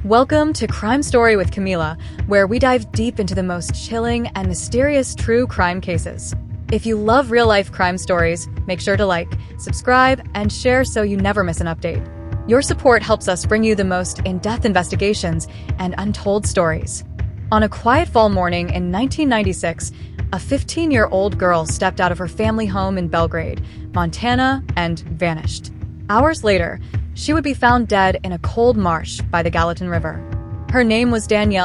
Welcome to Crime Story with Camila, where we dive deep into the most chilling and mysterious true crime cases. If you love real-life crime stories, make sure to like, subscribe, and share so you never miss an update. Your support helps us bring you the most in-depth investigations and untold stories. On a quiet fall morning in 1996, a 15-year-old girl stepped out of her family home in Belgrade, Montana, and vanished. Hours later, she would be found dead in a cold marsh by the Gallatin River. Her name was Danni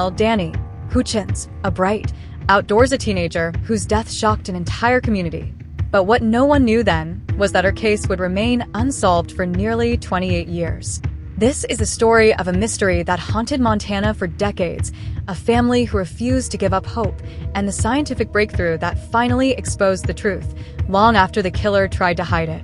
Houchins, a bright, outdoorsy teenager whose death shocked an entire community. But what no one knew then was that her case would remain unsolved for nearly 28 years. This is the story of a mystery that haunted Montana for decades, a family who refused to give up hope, and the scientific breakthrough that finally exposed the truth, long after the killer tried to hide it.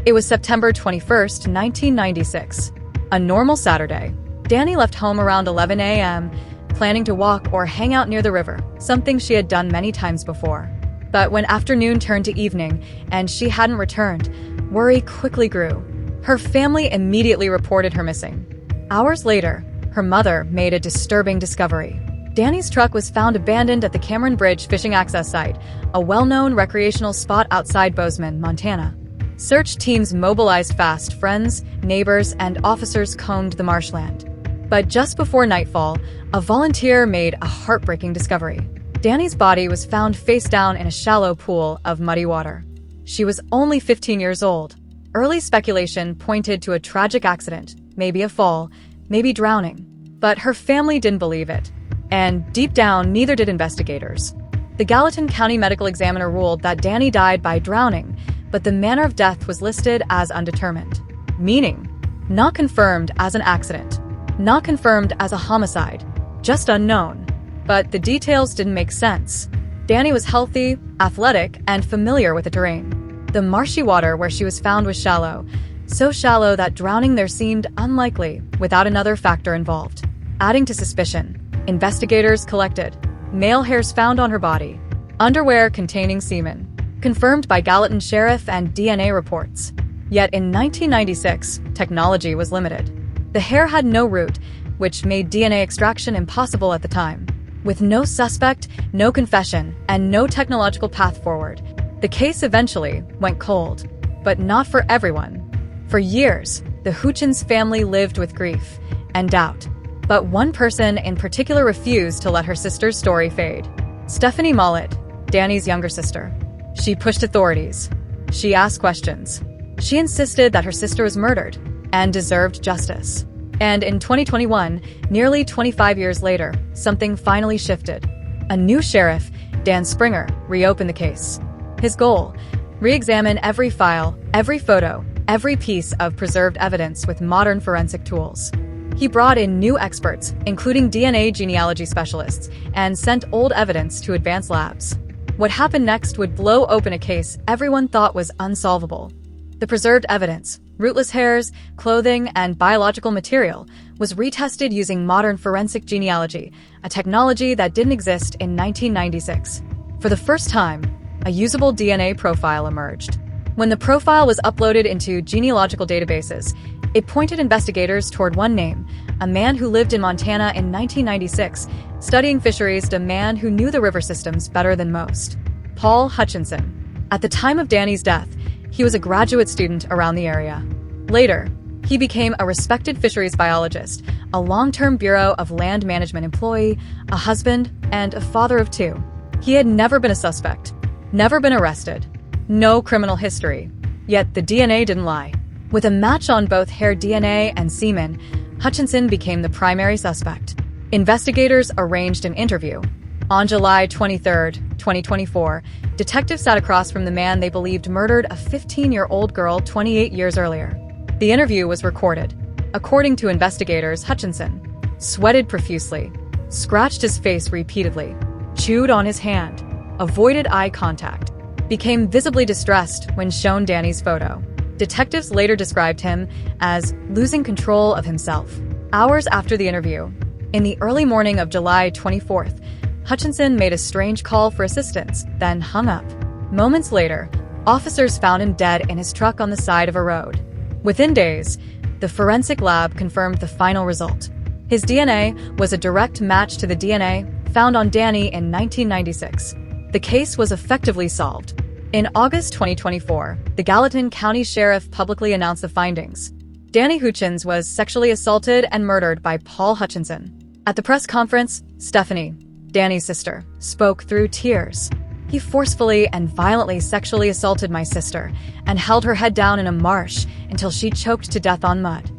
It was September 21st, 1996. A normal Saturday. Danni left home around 11 a.m., planning to walk or hang out near the river, something she had done many times before. But when afternoon turned to evening and she hadn't returned, worry quickly grew. Her family immediately reported her missing. Hours later, her mother made a disturbing discovery. Danni's truck was found abandoned at the Cameron Bridge fishing access site, a well-known recreational spot outside Bozeman, Montana. Search teams mobilized fast. Friends, neighbors, and officers combed the marshland. But just before nightfall, a volunteer made a heartbreaking discovery. Danni's body was found face down in a shallow pool of muddy water. She was only 15 years old. Early speculation pointed to a tragic accident, maybe a fall, maybe drowning. But her family didn't believe it. And deep down, neither did investigators. The Gallatin County Medical Examiner ruled that Danni died by drowning, but the manner of death was listed as undetermined, meaning not confirmed as an accident, not confirmed as a homicide, just unknown. But the details didn't make sense. Danni was healthy, athletic, and familiar with the terrain. The marshy water where she was found was shallow, so shallow that drowning there seemed unlikely without another factor involved. Adding to suspicion, investigators collected male hairs found on her body, underwear containing semen, confirmed by Gallatin Sheriff and DNA reports. Yet in 1996, technology was limited. The hair had no root, which made DNA extraction impossible at the time. With no suspect, no confession, and no technological path forward, the case eventually went cold. But not for everyone. For years, the Houchins family lived with grief and doubt. But one person in particular refused to let her sister's story fade. Stephanie Mollett, Danni's younger sister. She pushed authorities. She asked questions. She insisted that her sister was murdered and deserved justice. And in 2021, nearly 25 years later, something finally shifted. A new sheriff, Dan Springer, reopened the case. His goal: re-examine every file, every photo, every piece of preserved evidence with modern forensic tools. He brought in new experts, including DNA genealogy specialists, and sent old evidence to advanced labs. What happened next would blow open a case everyone thought was unsolvable. The preserved evidence, rootless hairs, clothing, and biological material, was retested using modern forensic genealogy, a technology that didn't exist in 1996. For the first time, a usable DNA profile emerged. When the profile was uploaded into genealogical databases, it pointed investigators toward one name, a man who lived in Montana in 1996, studying fisheries, a man who knew the river systems better than most. Paul Hutchinson. At the time of Danni's death, he was a graduate student around the area. Later, he became a respected fisheries biologist, a long-term Bureau of Land Management employee, a husband, and a father of two. He had never been a suspect, never been arrested, no criminal history. Yet the DNA didn't lie. With a match on both hair DNA and semen, Hutchinson became the primary suspect. Investigators arranged an interview. On July 23, 2024, detectives sat across from the man they believed murdered a 15-year-old girl 28 years earlier. The interview was recorded. According to investigators, Hutchinson sweated profusely, scratched his face repeatedly, chewed on his hand, avoided eye contact, became visibly distressed when shown Danni's photo. Detectives later described him as losing control of himself. Hours after the interview, in the early morning of July 24th, Hutchinson made a strange call for assistance, then hung up. Moments later, officers found him dead in his truck on the side of a road. Within days, the forensic lab confirmed the final result. His DNA was a direct match to the DNA found on Danni in 1996. The case was effectively solved. In August 2024, the Gallatin County Sheriff publicly announced the findings. Danni Houchins was sexually assaulted and murdered by Paul Hutchinson. At the press conference, Stephanie, Danni's sister, spoke through tears. "He forcefully and violently sexually assaulted my sister and held her head down in a marsh until she choked to death on mud."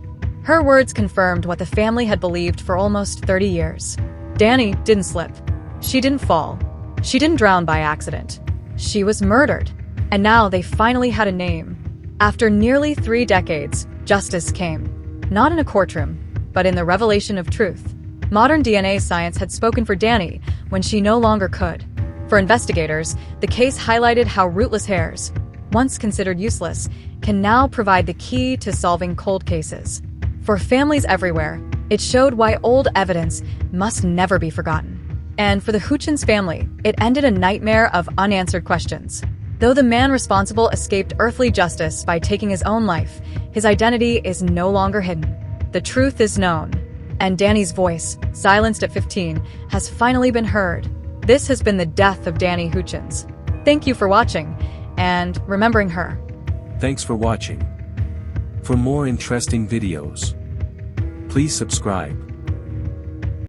Her words confirmed what the family had believed for almost 30 years. Danni didn't slip. She didn't fall. She didn't drown by accident. She was murdered. And now they finally had a name. After nearly 3 decades, justice came. Not in a courtroom, but in the revelation of truth. Modern DNA science had spoken for Danni when she no longer could. For investigators, the case highlighted how rootless hairs, once considered useless, can now provide the key to solving cold cases. For families everywhere, it showed why old evidence must never be forgotten. And for the Houchins family, it ended a nightmare of unanswered questions. Though the man responsible escaped earthly justice by taking his own life, his identity is no longer hidden. The truth is known. And Danni's voice, silenced at 15, has finally been heard. This has been the death of Danni Houchins. Thank you for watching, and remembering her. Thanks for watching. For more interesting videos, please subscribe.